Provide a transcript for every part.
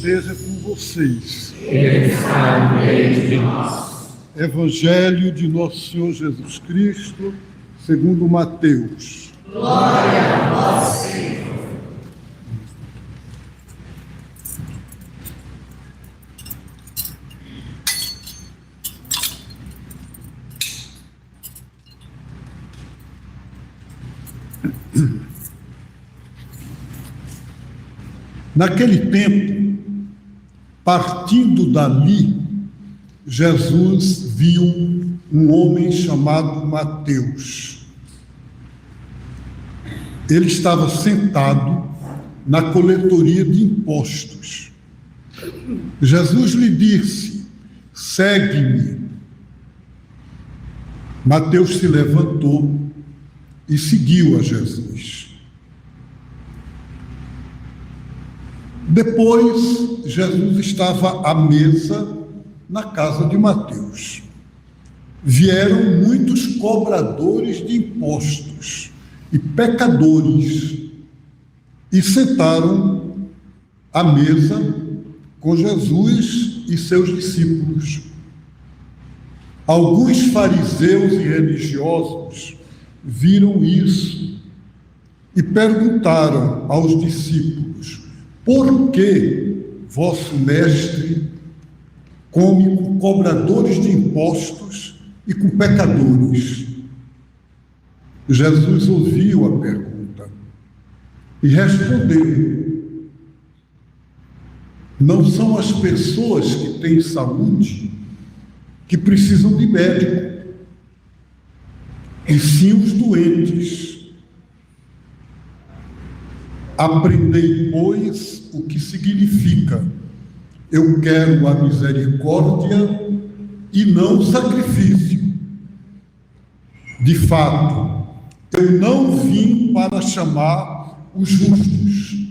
esteja com vocês. Ele está no meio de nós. Evangelho de Nosso Senhor Jesus Cristo, segundo Mateus. Glória a vós, Senhor. Naquele tempo, partindo dali, Jesus viu um homem chamado Mateus. Ele estava sentado na coletoria de impostos. Jesus lhe disse: segue-me. Mateus se levantou e seguiu a Jesus. Depois, Jesus estava à mesa na casa de Mateus. Vieram muitos cobradores de impostos e pecadores e sentaram à mesa com Jesus e seus discípulos. Alguns fariseus e religiosos viram isso e perguntaram aos discípulos: por que vosso mestre come com cobradores de impostos e com pecadores? Jesus ouviu a pergunta e respondeu: não são as pessoas que têm saúde que precisam de médico, e sim os doentes. Aprendei, pois, o que significa: eu quero a misericórdia e não o sacrifício. De fato, eu não vim para chamar os justos,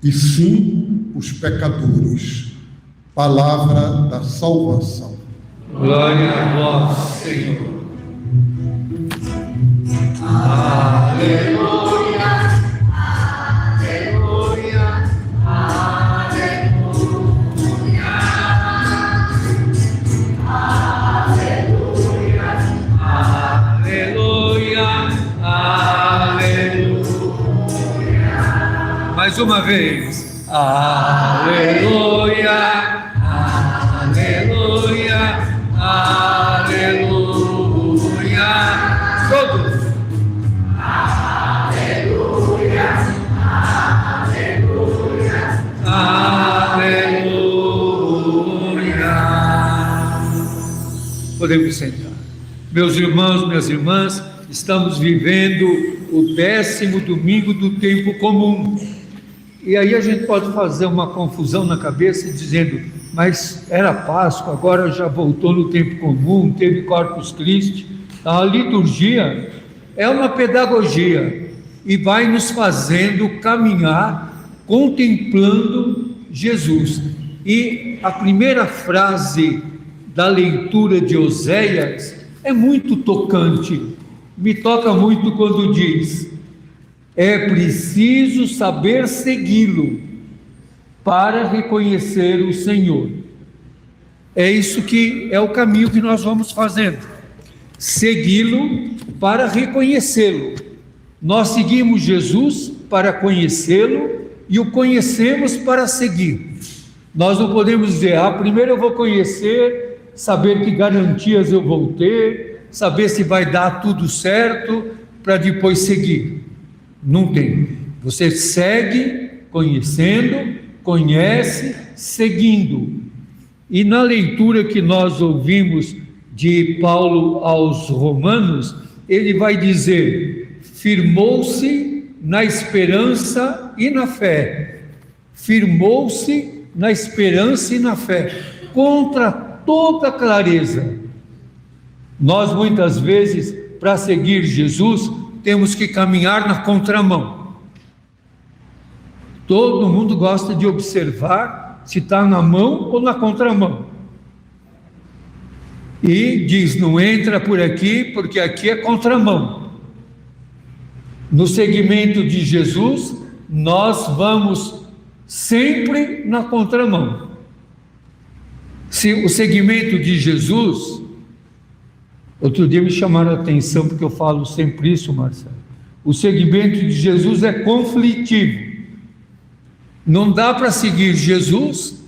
e sim os pecadores. Palavra da salvação. Glória a vós, Senhor. Aleluia. Mais uma vez. Aleluia, aleluia, aleluia. Todos. Aleluia, aleluia, aleluia. Podemos sentar. Meus irmãos, minhas irmãs, estamos vivendo o 10º domingo do tempo comum. E aí a gente pode fazer uma confusão na cabeça dizendo: mas era Páscoa, agora já voltou no tempo comum, teve Corpus Christi. A liturgia é uma pedagogia e vai nos fazendo caminhar contemplando Jesus. E a primeira frase da leitura de Oséias é muito tocante, me toca muito quando diz: é preciso saber segui-lo para reconhecer o Senhor. É isso que é o caminho que nós vamos fazendo, segui-lo para reconhecê-lo. Nós seguimos Jesus para conhecê-lo e o conhecemos para seguir. Nós não podemos dizer: primeiro eu vou conhecer, saber que garantias eu vou ter, saber se vai dar tudo certo, para depois seguir. Não tem. Você segue conhecendo, conhece seguindo. E na leitura que nós ouvimos de Paulo aos Romanos, ele vai dizer: firmou-se na esperança e na fé. Firmou-se na esperança e na fé, contra toda clareza. Nós muitas vezes, para seguir Jesus, temos que caminhar na contramão. Todo mundo gosta de observar se está na mão ou na contramão. E diz: não entra por aqui, porque aqui é contramão. No segmento de Jesus, nós vamos sempre na contramão. Se o segmento de Jesus, outro dia me chamaram a atenção, porque eu falo sempre isso, Marcelo, o segmento de Jesus é conflitivo. Não dá para seguir Jesus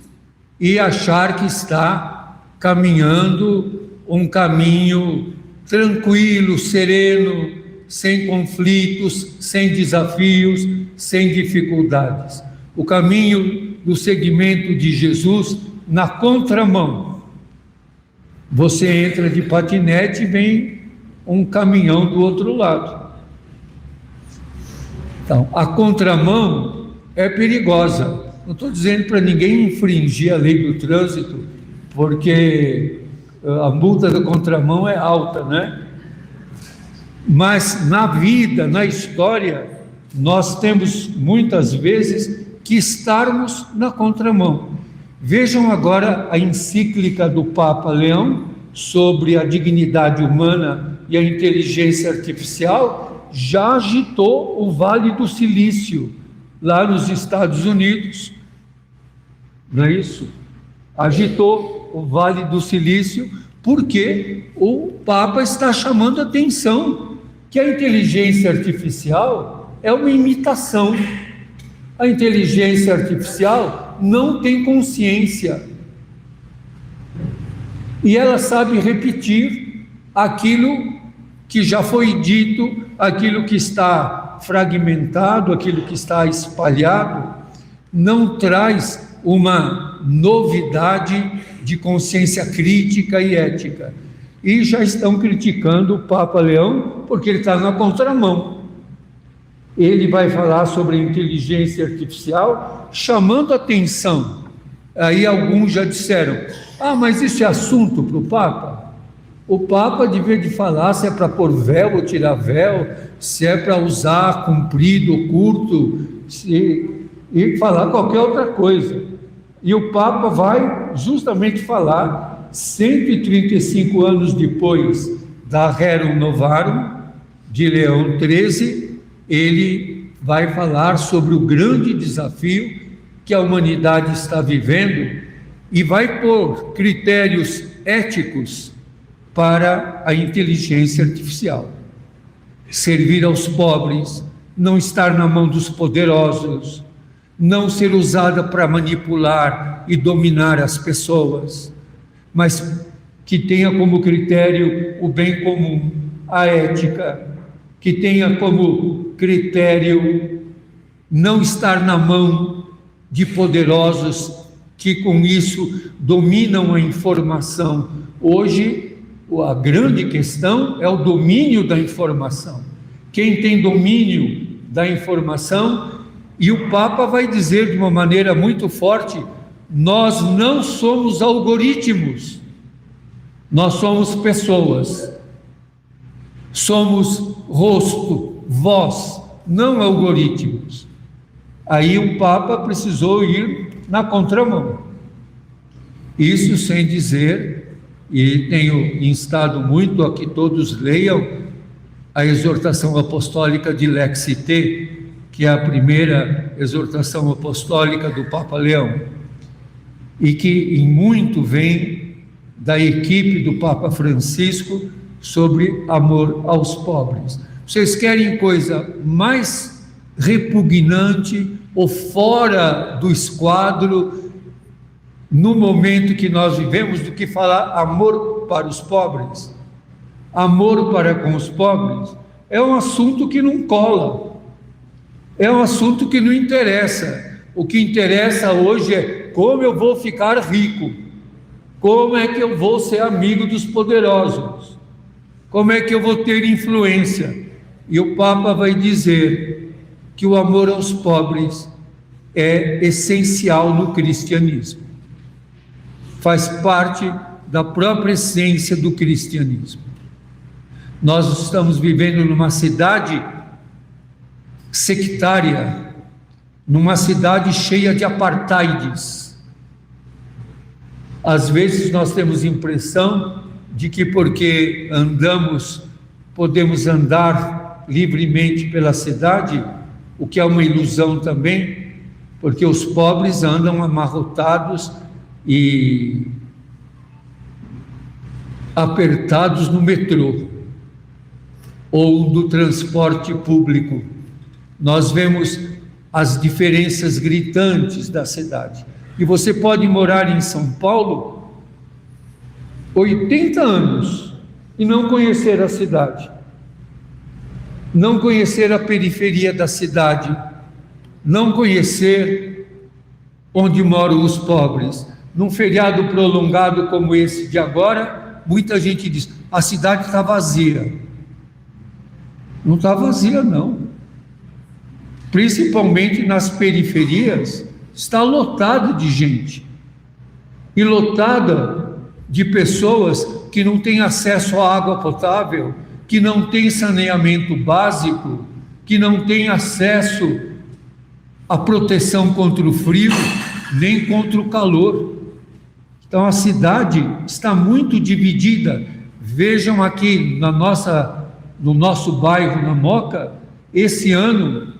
e achar que está caminhando um caminho tranquilo, sereno, sem conflitos, sem desafios, sem dificuldades. O caminho do segmento de Jesus na contramão. Você entra de patinete e vem um caminhão do outro lado. Então, a contramão é perigosa. Não estou dizendo para ninguém infringir a lei do trânsito, porque a multa da contramão é alta, né? Mas na vida, na história, nós temos muitas vezes que estarmos na contramão. Vejam agora a encíclica do Papa Leão sobre a dignidade humana e a inteligência artificial, já agitou o Vale do Silício, lá nos Estados Unidos, não é isso? Agitou o Vale do Silício, porque o Papa está chamando a atenção que a inteligência artificial é uma imitação. A inteligência artificial não tem consciência e ela sabe repetir aquilo que já foi dito, aquilo que está fragmentado, aquilo que está espalhado, não traz uma novidade de consciência crítica e ética. E já estão criticando o Papa Leão porque ele está na contramão. Ele vai falar sobre a inteligência artificial, chamando atenção. Aí alguns já disseram, mas isso é assunto para o Papa? O Papa devia de falar se é para pôr véu ou tirar véu, se é para usar comprido ou curto, e falar qualquer outra coisa. E o Papa vai justamente falar, 135 anos depois da Rerum Novarum, de Leão XIII, ele vai falar sobre o grande desafio que a humanidade está vivendo e vai pôr critérios éticos para a inteligência artificial. Servir aos pobres, não estar na mão dos poderosos, não ser usada para manipular e dominar as pessoas, mas que tenha como critério o bem comum, a ética, que tenha como critério não estar na mão de poderosos que com isso dominam a informação. Hoje, a grande questão é o domínio da informação. Quem tem domínio da informação, e o Papa vai dizer de uma maneira muito forte, nós não somos algoritmos, nós somos pessoas, somos rosto, voz, não algoritmos. Aí o Papa precisou ir na contramão. Isso sem dizer, e tenho instado muito a que todos leiam a exortação apostólica de Lex Ite, que é a primeira exortação apostólica do Papa Leão, e que em muito vem da equipe do Papa Francisco sobre amor aos pobres. Vocês querem coisa mais repugnante ou fora do esquadro no momento que nós vivemos do que falar amor para os pobres? Amor para com os pobres é um assunto que não cola, é um assunto que não interessa. O que interessa hoje é como eu vou ficar rico, como é que eu vou ser amigo dos poderosos, como é que eu vou ter influência. E o Papa vai dizer que o amor aos pobres é essencial no cristianismo, faz parte da própria essência do cristianismo. Nós estamos vivendo numa cidade sectária, numa cidade cheia de apartheids. Às vezes nós temos impressão de que porque podemos andar livremente pela cidade, o que é uma ilusão também, porque os pobres andam amarrotados e apertados no metrô ou do transporte público. Nós vemos as diferenças gritantes da cidade. E você pode morar em São Paulo 80 anos e não conhecer a cidade, não conhecer a periferia da cidade, não conhecer onde moram os pobres. Num feriado prolongado como esse de agora, muita gente diz: a cidade está vazia. Não está vazia, não. Principalmente nas periferias, está lotado de gente. E lotada de pessoas que não têm acesso à água potável, que não têm saneamento básico, que não têm acesso à proteção contra o frio, nem contra o calor. Então a cidade está muito dividida. Vejam aqui no nosso bairro, na Moca, esse ano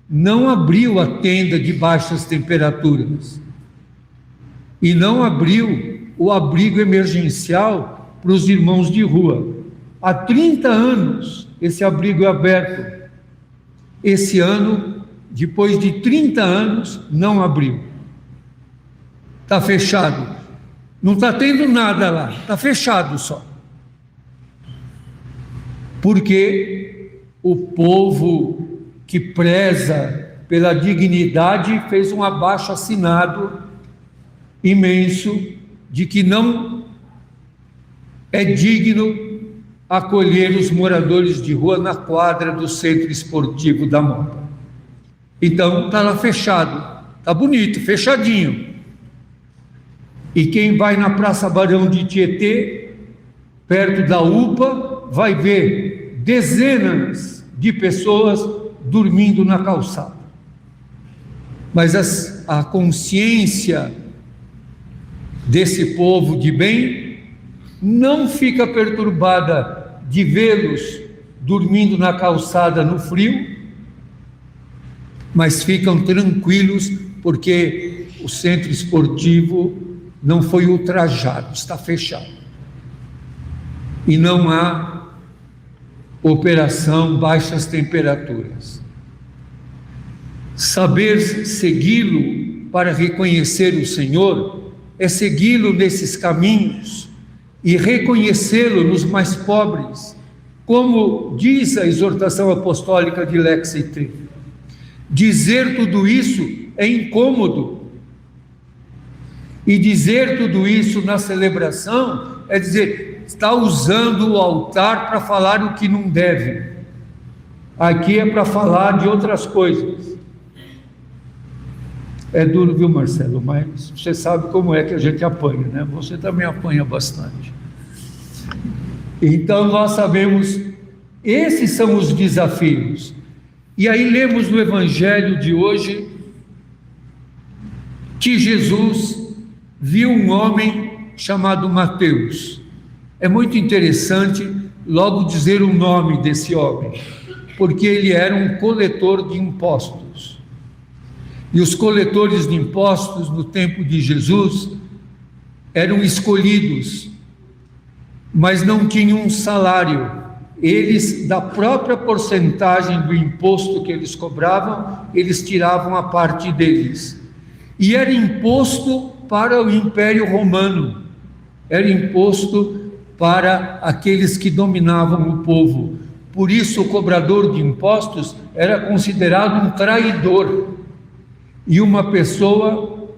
não abriu a tenda de baixas temperaturas e não abriu o abrigo emergencial para os irmãos de rua. Há 30 anos esse abrigo é aberto. Esse ano, depois de 30 anos, não abriu. Está fechado. Não está tendo nada lá, está fechado só. Porque o povo que preza pela dignidade fez um abaixo-assinado imenso de que não é digno acolher os moradores de rua na quadra do Centro Esportivo da Moca. Então está lá fechado, está bonito, fechadinho. E quem vai na Praça Barão de Tietê, perto da UPA, vai ver dezenas de pessoas dormindo na calçada. Mas a consciência desse povo de bem não fica perturbada de vê-los dormindo na calçada no frio, mas ficam tranquilos porque o centro esportivo não foi ultrajado, está fechado. E não há operação baixas temperaturas. Saber segui-lo para reconhecer o Senhor é segui-lo nesses caminhos e reconhecê-lo nos mais pobres, como diz a exortação apostólica de Lex IT. Dizer tudo isso é incômodo. E dizer tudo isso na celebração é dizer, está usando o altar para falar o que não deve. Aqui é para falar de outras coisas. É duro, viu, Marcelo? Mas você sabe como é que a gente apanha, né? Você também apanha bastante. Então nós sabemos, esses são os desafios. E aí lemos no Evangelho de hoje que Jesus viu um homem chamado Mateus. É muito interessante logo dizer o nome desse homem, porque ele era um coletor de impostos. E os coletores de impostos no tempo de Jesus eram escolhidos, mas não tinham um salário. Eles, da própria porcentagem do imposto que eles cobravam, eles tiravam a parte deles. E era imposto para o Império Romano, era imposto para aqueles que dominavam o povo. Por isso o cobrador de impostos era considerado um traidor e uma pessoa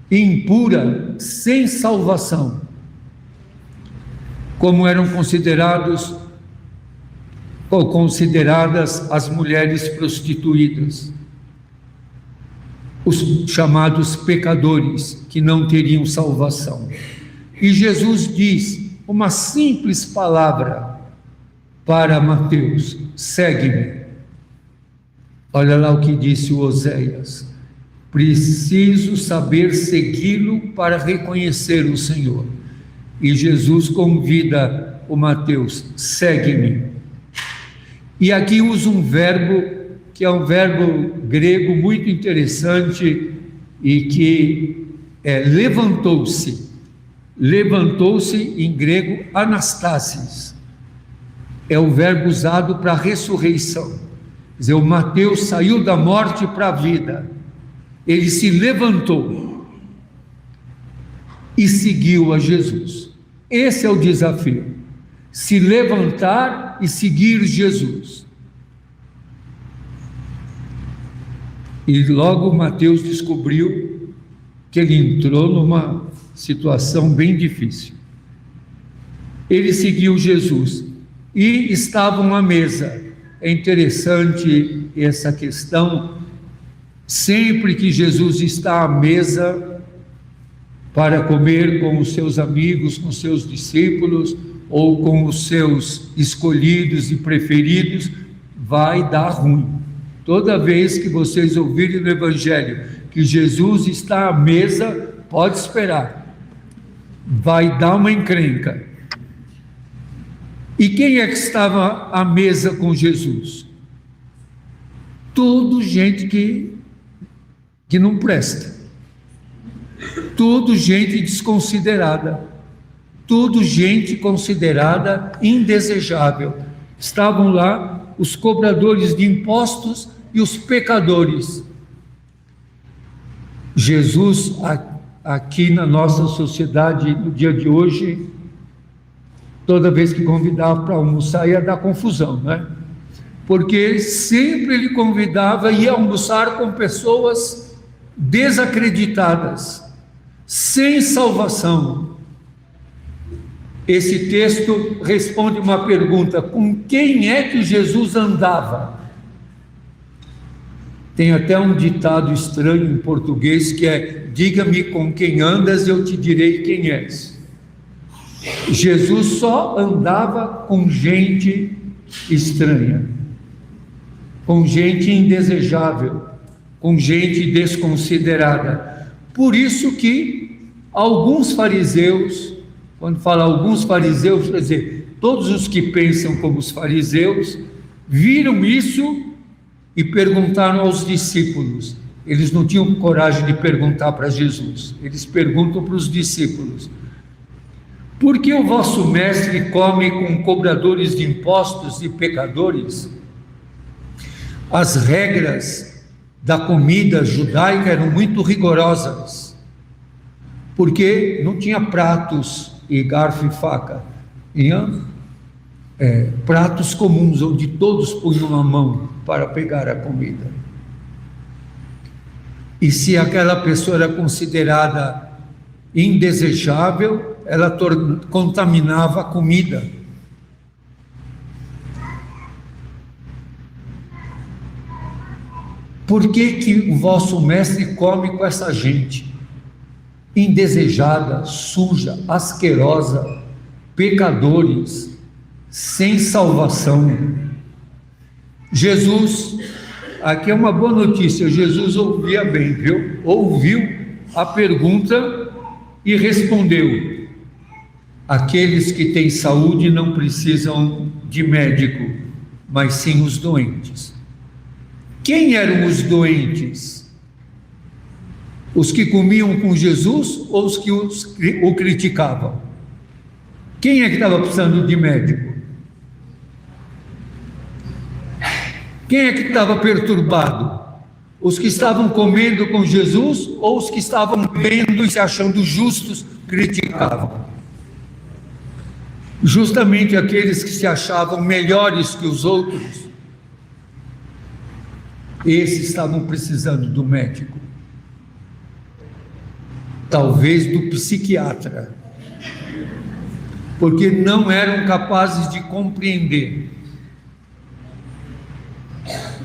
impura, sem salvação, como eram consideradas as mulheres prostituídas, os chamados pecadores, que não teriam salvação. E Jesus diz uma simples palavra para Mateus: segue-me. Olha lá o que disse o Oséias: preciso saber segui-lo para reconhecer o Senhor. E Jesus convida o Mateus: segue-me. E aqui usa um verbo que é um verbo grego muito interessante e que é levantou-se. Levantou-se em grego anastasis. É o verbo usado para ressurreição. Quer dizer, o Mateus saiu da morte para a vida. Ele se levantou e seguiu a Jesus. Esse é o desafio. Se levantar e seguir Jesus. E logo Mateus descobriu que ele entrou numa situação bem difícil. Ele seguiu Jesus e estavam à mesa. É interessante essa questão. Sempre que Jesus está à mesa para comer com os seus amigos, com os seus discípulos ou com os seus escolhidos e preferidos, vai dar ruim. Toda vez que vocês ouvirem no Evangelho que Jesus está à mesa, pode esperar, vai dar uma encrenca. E quem é que estava à mesa com Jesus? Tudo gente que não presta, tudo gente desconsiderada, tudo gente considerada indesejável. Estavam lá os cobradores de impostos e os pecadores. Jesus, aqui na nossa sociedade, no dia de hoje, toda vez que convidava para almoçar, ia dar confusão, né? Porque sempre ele convidava e ia almoçar com pessoas desacreditadas, sem salvação. Esse texto responde uma pergunta: com quem é que Jesus andava? Tem até um ditado estranho em português que é: diga-me com quem andas e eu te direi quem és. Jesus só andava com gente estranha, com gente indesejável, com gente desconsiderada. Por isso que alguns fariseus, quando fala alguns fariseus, quer dizer, todos os que pensam como os fariseus, viram isso e perguntaram aos discípulos. Eles não tinham coragem de perguntar para Jesus, eles perguntam para os discípulos: por que o vosso mestre come com cobradores de impostos e pecadores? As regras da comida judaica eram muito rigorosas, porque não tinha pratos e garfo e faca, tinha pratos comuns, onde todos punham a mão para pegar a comida. E se aquela pessoa era considerada indesejável, ela contaminava a comida. Por que o vosso mestre come com essa gente indesejada, suja, asquerosa, pecadores, sem salvação? Jesus, aqui é uma boa notícia, Jesus ouvia bem, viu? Ouviu a pergunta e respondeu: aqueles que têm saúde não precisam de médico, mas sim os doentes. Quem eram os doentes? Os que comiam com Jesus ou os que o criticavam? Quem é que estava precisando de médico? Quem é que estava perturbado? Os que estavam comendo com Jesus ou os que estavam vendo e se achando justos criticavam? Justamente aqueles que se achavam melhores que os outros, esses estavam precisando do médico, talvez do psiquiatra, porque não eram capazes de compreender.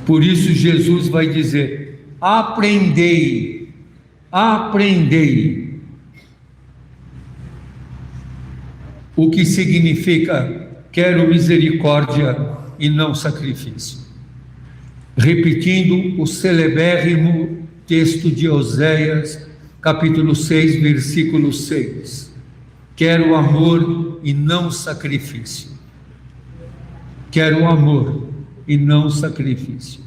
Por isso Jesus vai dizer: aprendei, aprendei. O que significa quero misericórdia e não sacrifício. Repetindo o celebérrimo texto de Oséias, capítulo 6, versículo 6. Quero amor e não sacrifício. Quero amor e não sacrifício.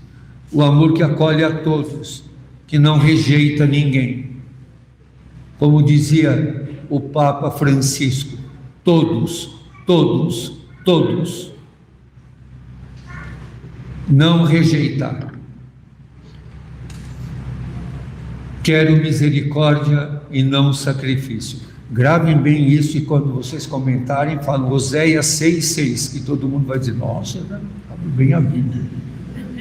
o amor que acolhe a todos, que não rejeita ninguém. Como dizia o Papa Francisco, todos, todos, todos. Não rejeitar. Quero misericórdia e não sacrifício. Gravem bem isso e quando vocês comentarem, falam Oséias 6,6, que todo mundo vai dizer, nossa, sabe bem a Bíblia.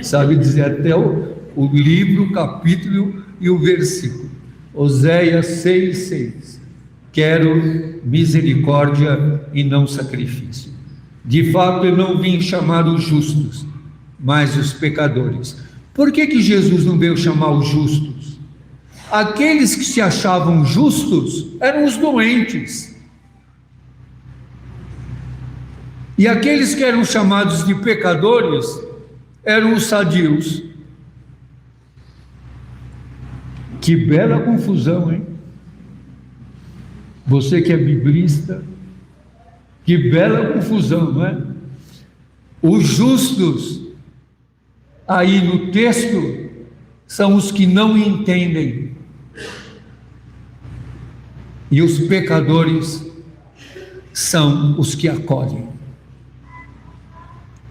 Sabe dizer até o livro, o capítulo e o versículo. Oséias 6,6. Quero misericórdia e não sacrifício. De fato, eu não vim chamar os justos, mas os pecadores. Por que Jesus não veio chamar os justos? Aqueles que se achavam justos eram os doentes. E aqueles que eram chamados de pecadores eram os sadios. Que bela confusão, hein? Você que é biblista, que bela confusão, não é? Os justos, aí no texto, são os que não entendem. E os pecadores são os que acolhem.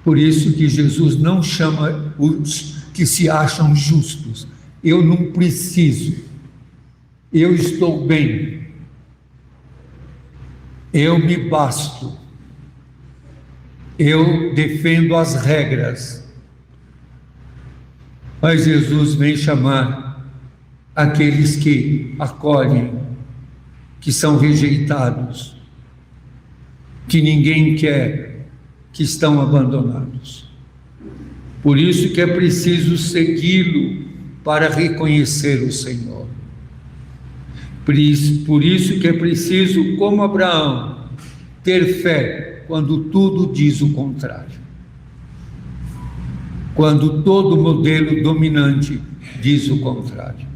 Por isso que Jesus não chama os que se acham justos. Eu não preciso. Eu estou bem. Eu me basto. Eu defendo as regras. Mas Jesus vem chamar aqueles que acolhem, que são rejeitados, que ninguém quer, que estão abandonados. Por isso que é preciso segui-lo para reconhecer o Senhor. Por isso que é preciso, como Abraão, ter fé quando tudo diz o contrário. Quando todo modelo dominante diz o contrário.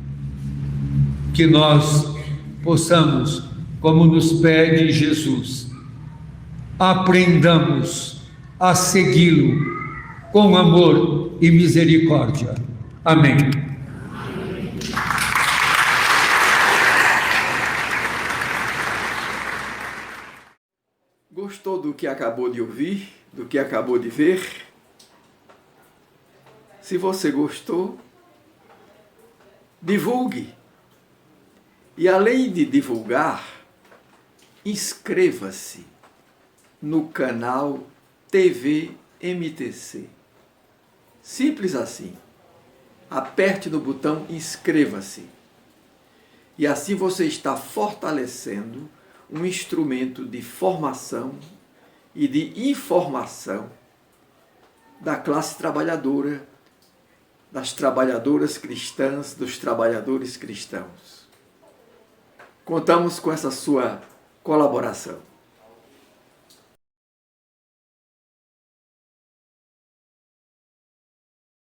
Que nós possamos, como nos pede Jesus, aprendamos a segui-lo com amor e misericórdia. Amém. Gostou do que acabou de ouvir, do que acabou de ver? Se você gostou, divulgue. E além de divulgar, inscreva-se no canal TV MTC. Simples assim. Aperte no botão inscreva-se. E assim você está fortalecendo um instrumento de formação e de informação da classe trabalhadora, das trabalhadoras cristãs, dos trabalhadores cristãos. Contamos com essa sua colaboração.